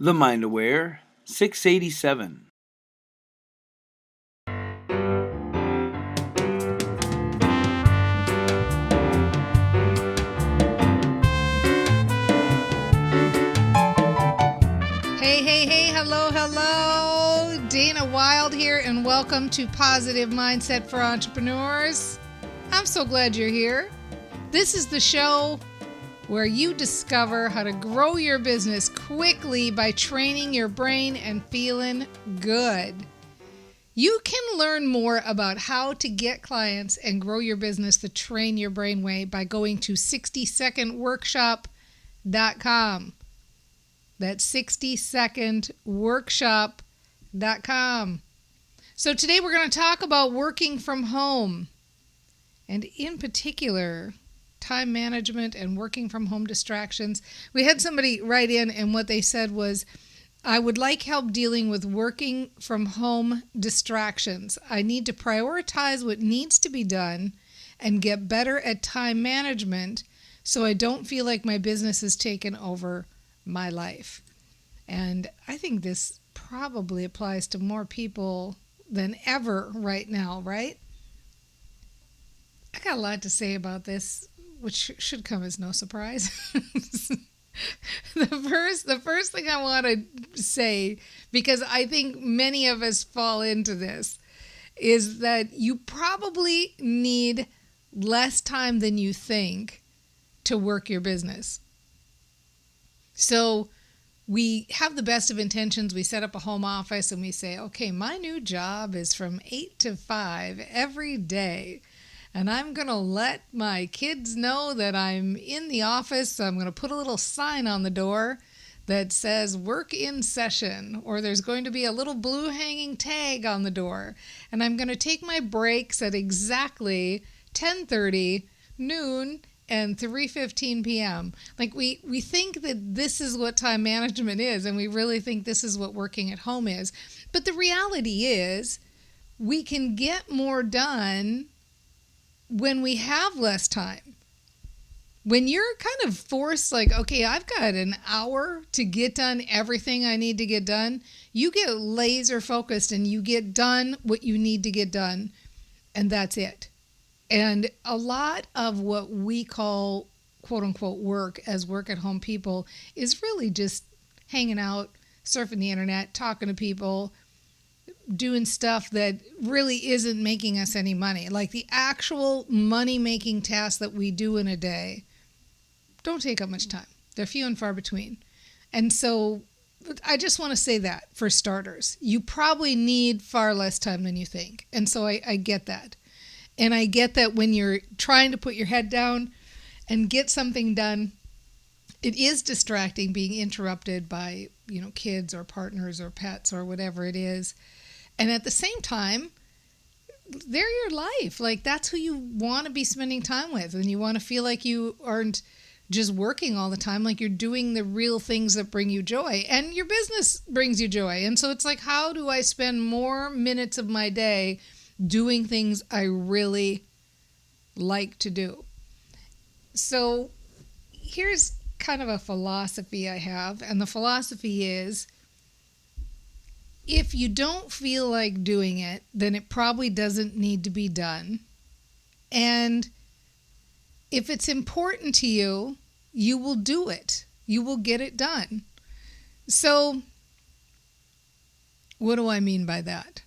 The Mind Aware 687. Hey, hello. Dana Wild here, and welcome to Positive Mindset for Entrepreneurs. I'm so glad you're here. This is the show where you discover how to grow your business quickly by training your brain and feeling good. You can learn more about how to get clients and grow your business the Train Your Brain way by going to 60secondworkshop.com. That's 60secondworkshop.com. So today we're going to talk about working from home, and in particular, time management and working from home distractions. We had somebody write in, and what they said was, I would like help dealing with working from home distractions. I need to prioritize what needs to be done and get better at time management so I don't feel like my business has taken over my life. And I think this probably applies to more people than ever right now, right? I got a lot to say about this, which should come as no surprise. The first thing I want to say, because I think many of us fall into this, is that you probably need less time than you think to work your business. So we have the best of intentions. We set up a home office and we say, okay, my new job is from 8 to 5 every day. And I'm going to let my kids know that I'm in the office. So I'm going to put a little sign on the door that says work in session, or there's going to be a little blue hanging tag on the door. And I'm going to take my breaks at exactly 10:30, noon, and 3:15 p.m. Like we think that this is what time management is, and we really think this is what working at home is. But the reality is we can get more done when we have less time. When you're kind of forced, like, okay, I've got an hour to get done everything I need to get done, you get laser focused and you get done what you need to get done, and that's it. And a lot of what we call quote unquote work as work at home people is really just hanging out, surfing the internet, talking to people, doing stuff that really isn't making us any money. Like the actual money-making tasks that we do in a day don't take up much time. They're few and far between. And so I just want to say that for starters, you probably need far less time than you think. And so I get that. And I get that when you're trying to put your head down and get something done, it is distracting being interrupted by, kids or partners or pets or whatever it is. And at the same time, they're your life. Like, that's who you want to be spending time with. And you want to feel like you aren't just working all the time, like you're doing the real things that bring you joy. And your business brings you joy. And so it's like, how do I spend more minutes of my day doing things I really like to do? So here's kind of a philosophy I have. And the philosophy is, if you don't feel like doing it, then it probably doesn't need to be done. And if it's important to you, you will do it. You will get it done. So what do I mean by that?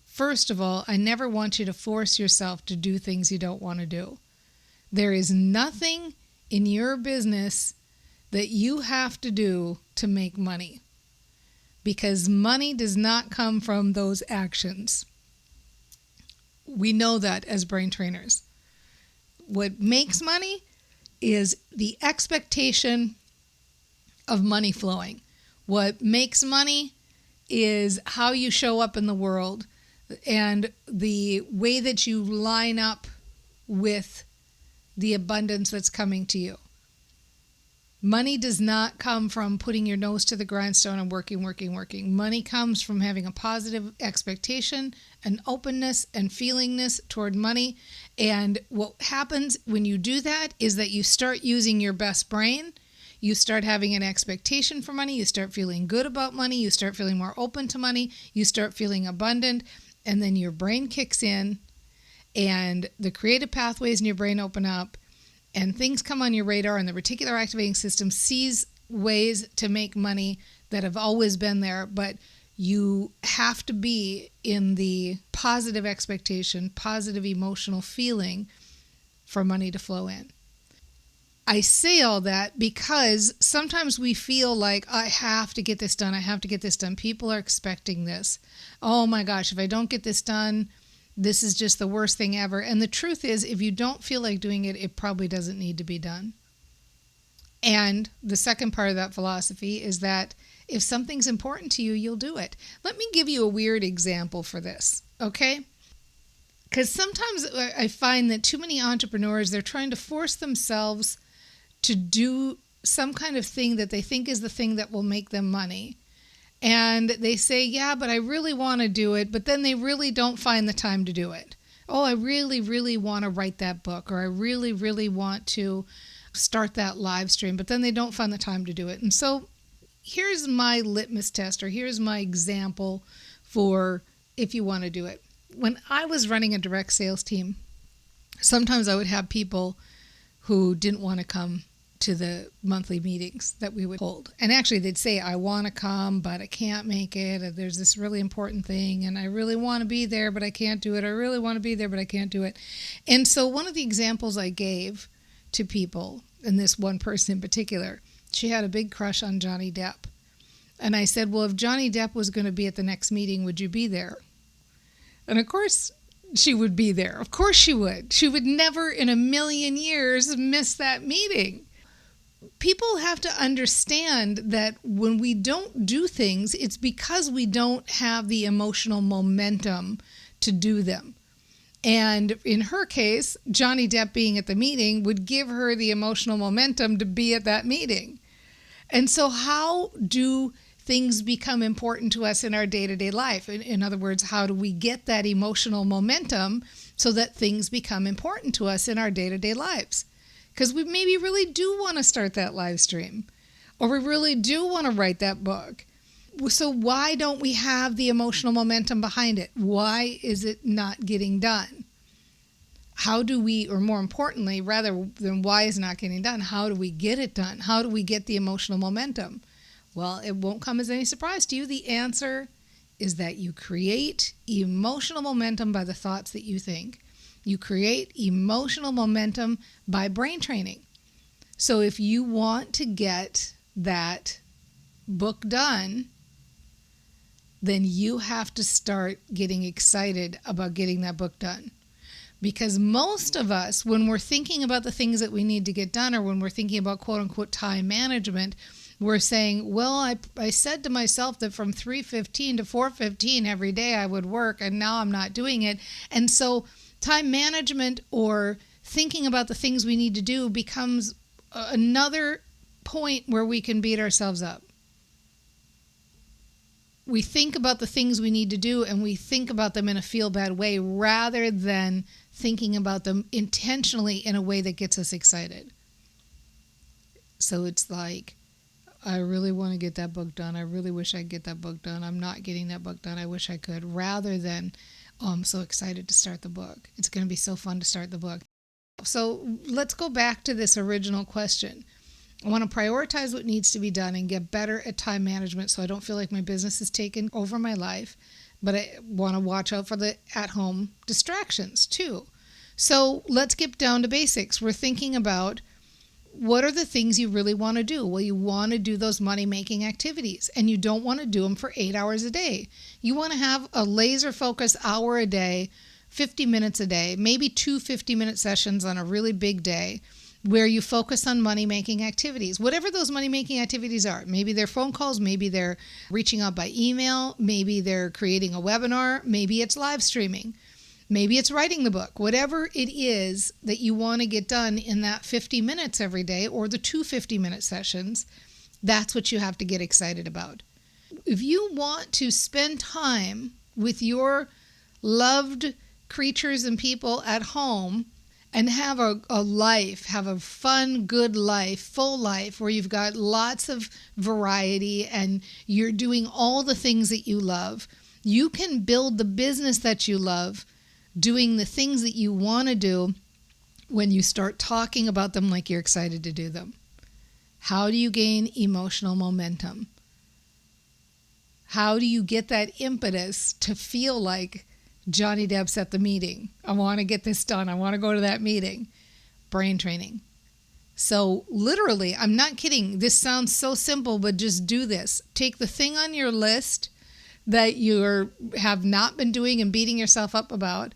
First of all, I never want you to force yourself to do things you don't want to do. There is nothing in your business that you have to do to make money, because money does not come from those actions. We know that as brain trainers. What makes money is the expectation of money flowing. What makes money is how you show up in the world and the way that you line up with the abundance that's coming to you. Money does not come from putting your nose to the grindstone and working. Money comes from having a positive expectation, an openness and feelingness toward money. And what happens when you do that is that you start using your best brain. You start having an expectation for money. You start feeling good about money. You start feeling more open to money. You start feeling abundant. And then your brain kicks in and the creative pathways in your brain open up and things come on your radar, and the reticular activating system sees ways to make money that have always been there, but you have to be in the positive expectation, positive emotional feeling for money to flow in. I say all that because sometimes we feel like, I have to get this done. I have to get this done. People are expecting this. Oh my gosh, if I don't get this done, this is just the worst thing ever. And the truth is, if you don't feel like doing it, it probably doesn't need to be done. And the second part of that philosophy is that if something's important to you, you'll do it. Let me give you a weird example for this, okay? Because sometimes I find that too many entrepreneurs, they're trying to force themselves to do some kind of thing that they think is the thing that will make them money. And they say, yeah, but I really want to do it, but then they really don't find the time to do it. Oh, I really, really want to write that book, or I really, really want to start that live stream, but then they don't find the time to do it. And so here's my litmus test, or here's my example for if you want to do it. When I was running a direct sales team, sometimes I would have people who didn't want to come to the monthly meetings that we would hold. And actually they'd say, I want to come, but I can't make it. There's this really important thing, and I really want to be there, but I can't do it. I really want to be there, but I can't do it. And so one of the examples I gave to people, and this one person in particular, she had a big crush on Johnny Depp. And I said, well, if Johnny Depp was going to be at the next meeting, would you be there? And of course she would be there. Of course she would. She would never in a million years miss that meeting. People have to understand that when we don't do things, it's because we don't have the emotional momentum to do them. And in her case, Johnny Depp being at the meeting would give her the emotional momentum to be at that meeting. And so how do things become important to us in our day-to-day life? In other words, how do we get that emotional momentum so that things become important to us in our day-to-day lives? Because we maybe really do want to start that live stream, or we really do want to write that book. So why don't we have the emotional momentum behind it? Why is it not getting done? How do we, or more importantly, rather than why is it not getting done, how do we get it done? How do we get the emotional momentum? Well, it won't come as any surprise to you. The answer is that you create emotional momentum by the thoughts that you think. You create emotional momentum by brain training. So if you want to get that book done, then you have to start getting excited about getting that book done. Because most of us, when we're thinking about the things that we need to get done, or when we're thinking about quote unquote time management, we're saying, well, I said to myself that from 3:15 to 4:15 every day I would work, and now I'm not doing it. And so time management, or thinking about the things we need to do, becomes another point where we can beat ourselves up. We think about the things we need to do, and we think about them in a feel-bad way rather than thinking about them intentionally in a way that gets us excited. So it's like, I really want to get that book done. I really wish I could get that book done. I'm not getting that book done. I wish I could. Rather than, oh, I'm so excited to start the book. It's going to be so fun to start the book. So let's go back to this original question. I want to prioritize what needs to be done and get better at time management so I don't feel like my business is taking over my life, but I want to watch out for the at-home distractions too. So let's get down to basics. We're thinking about, what are the things you really want to do? Well, you want to do those money-making activities, and you don't want to do them for 8 hours a day. You want to have a laser-focused hour a day, 50 minutes a day, maybe 2 50-minute sessions on a really big day, where you focus on money-making activities, whatever those money-making activities are. Maybe they're phone calls, maybe they're reaching out by email, maybe they're creating a webinar, maybe it's live streaming, maybe it's writing the book. Whatever it is that you want to get done in that 50 minutes every day, or the 2 50-minute sessions, that's what you have to get excited about. If you want to spend time with your loved creatures and people at home, and have a life, have a fun, good life, full life where you've got lots of variety and you're doing all the things that you love. You can build the business that you love, doing the things that you want to do when you start talking about them like you're excited to do them. How do you gain emotional momentum? How do you get that impetus to feel like Johnny Depp's at the meeting? I want to get this done. I want to go to that meeting. Brain training. So literally, I'm not kidding. This sounds so simple, but just do this. Take the thing on your list that you have not been doing and beating yourself up about,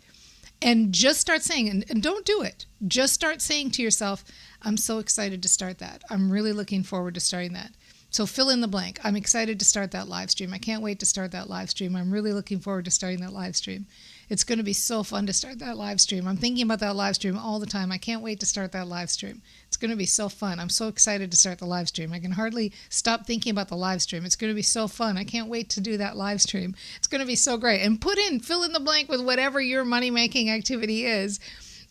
and just start saying, and don't do it. Just start saying to yourself, I'm so excited to start that. I'm really looking forward to starting that. So fill in the blank. I'm excited to start that live stream. I can't wait to start that live stream. I'm really looking forward to starting that live stream. It's going to be so fun to start that live stream. I'm thinking about that live stream all the time. I can't wait to start that live stream. It's going to be so fun. I'm so excited to start the live stream. I can hardly stop thinking about the live stream. It's going to be so fun. I can't wait to do that live stream. It's going to be so great. And fill in the blank with whatever your money-making activity is.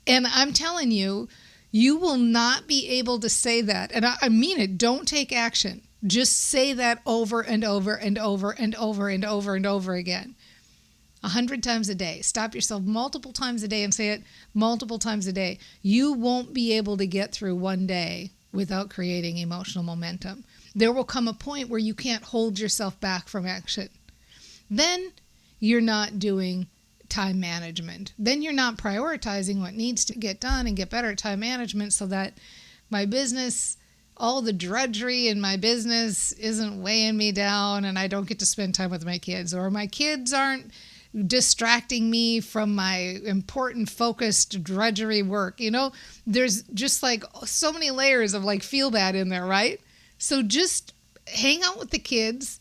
And I'm telling you, you will not be able to say that. And I mean it. Don't take action. Just say that over and over and over and over and over and over again. 100 times a day. Stop yourself multiple times a day and say it multiple times a day. You won't be able to get through one day without creating emotional momentum. There will come a point where you can't hold yourself back from action. Then you're not doing time management. Then you're not prioritizing what needs to get done and get better at time management so that my business, all the drudgery in my business isn't weighing me down and I don't get to spend time with my kids, or my kids aren't distracting me from my important, focused drudgery work. You know, there's just like so many layers of like feel bad in there, right? So just hang out with the kids,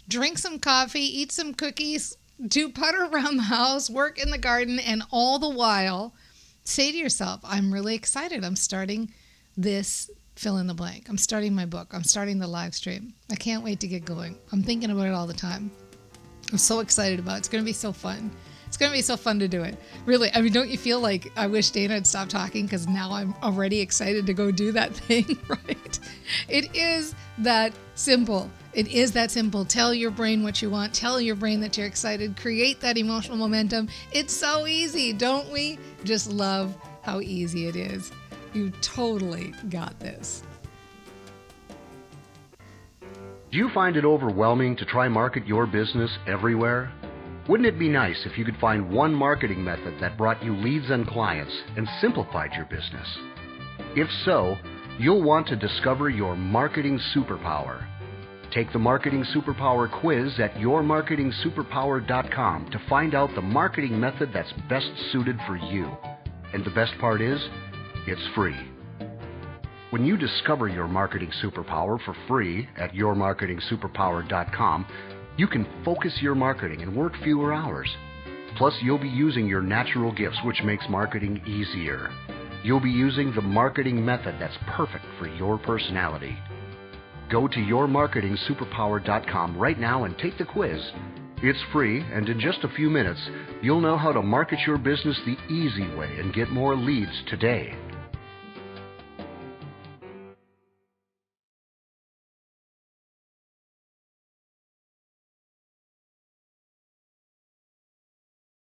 drink some coffee, eat some cookies, do putter around the house, work in the garden, and all the while say to yourself, I'm really excited. I'm starting this fill in the blank. I'm starting my book. I'm starting the live stream. I can't wait to get going. I'm thinking about it all the time. I'm so excited about it. It's going to be so fun. It's going to be so fun to do it. Really, I mean, don't you feel like I wish Dana had stopped talking because now I'm already excited to go do that thing, right? It is that simple. It is that simple. Tell your brain what you want. Tell your brain that you're excited. Create that emotional momentum. It's so easy, don't we? Just love how easy it is. You totally got this. Do you find it overwhelming to try market your business everywhere? Wouldn't it be nice if you could find one marketing method that brought you leads and clients and simplified your business? If so, you'll want to discover your marketing superpower. Take the Marketing Superpower quiz at yourmarketingsuperpower.com to find out the marketing method that's best suited for you. And the best part is, it's free. When you discover your marketing superpower for free at yourmarketingsuperpower.com, you can focus your marketing and work fewer hours. Plus, you'll be using your natural gifts, which makes marketing easier. You'll be using the marketing method that's perfect for your personality. Go to yourmarketingsuperpower.com right now and take the quiz. It's free, and in just a few minutes, you'll know how to market your business the easy way and get more leads today.